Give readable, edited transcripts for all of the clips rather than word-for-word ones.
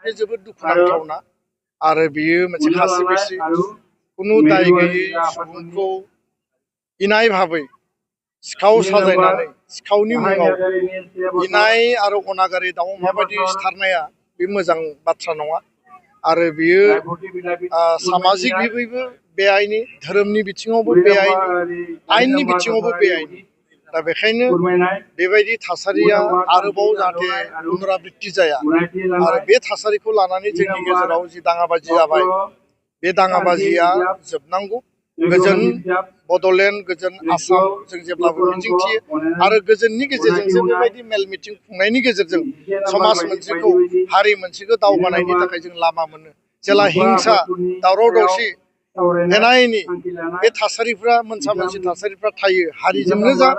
बे जोबोद दुखुनांथावना आरो बियो मोनसे खासि बिसि कुनु दाय गैयै सुबुंखौ इनाय भाबै सिखाव साजायनानै सिखावनि मुङाव इनाय आरो अनागारि दाउ अमाबायदि सिथारनाया बे मोजां बाथ्रा नङा आरो बियो सामाजिक बिबैबो बेआइनि धोरोमनि बिथिङावबो बेआइनि आयेननि बिथिङावबो बेआइनि दा बेखायनो बेबायदि थासारिया आरोबाव जाहाथे पुनराबृत्ति जाया आरो बे थासारिखौ लानानै जोंनि गेजेराव जि दाङाबाजि जाबाय बे दाङाबाजिया जोबनांगौ गोजोन बड'लेण्ड गोजोन आसाम जों जेब्लाबो मिजिंथियो आरो गोजोननि गेजेरजोंसो बेबायदि मेल मिटिं खुंनायनि गेजेरजों समाज मोनसेखौ हारि मोनसेखौ दावगानायनि थाखाय जों लामा मोनो जेला हिंसा दावराव दावसि एना एनि बे थासारिफ्रा मोनसा मोनसि थासारिफ्रा थायो हारिजोंनो जा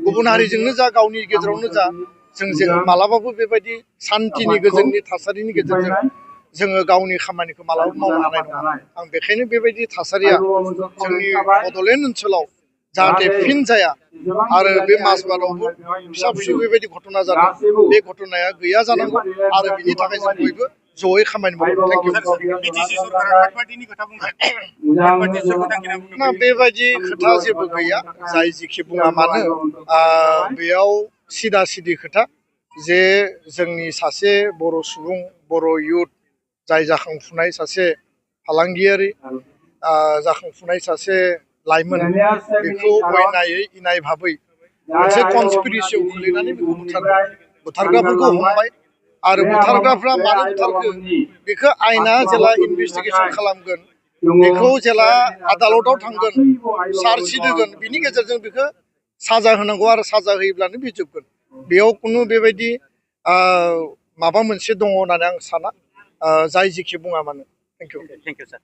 गुबुन हारिजोंनो जा गावनि गेजेरावनो जा जों मालाबाबो बेबायदि सान्तिनि गोजोननि थासारिनि गेजेरजों जोङो गावनि खामानिखौ मालाबाबो मावनो हानाय नङा आं बेखायनो बेबायदि थासारिया जोंनि बड'लेण्ड ओनसोलाव जाहाथे फिन जाया आरो बे माजबादावबो फिसा फिसौ बेबायदि घटना जादों बे घटनाया गैया जानांगौ आरो बिनि थाखाय जों बयबो जयै खामानि मावो थेंक इउ ना बेबायदि खोथा जेबो गैया जाय जिखि बुङा मानो बेयाव सिदा सिदि खोथा जे जोंनि सासे बर' सुबुं बर' युथ जाय जाखांफुनाय सासे फालांगियारि जाखांफुनाय सासे लाइमोन बेखौ अयनायै इनाय भाबै मोनसे कनस्पिरेसियाव खोलैनानै बेखौ बुथारदों बुथारग्राफोरखौ हमबाय आरो बुथारग्राफ्रा मानो बुथारखो बेखौ आयेना जेला इनभेस्टिगेसन खालामगोन बेखौ जेला आदालताव थांगोन चार्जसिट होगोन बिनि गेजेरजों बेखौ साजा होनांगौ आरो साजा होयोब्लानो बे जोबगोन बेयाव खुनु बेबायदि माबा मोनसे दङ होननानै आं साना जाय जिखि बुङा मानो थेंक इउ सार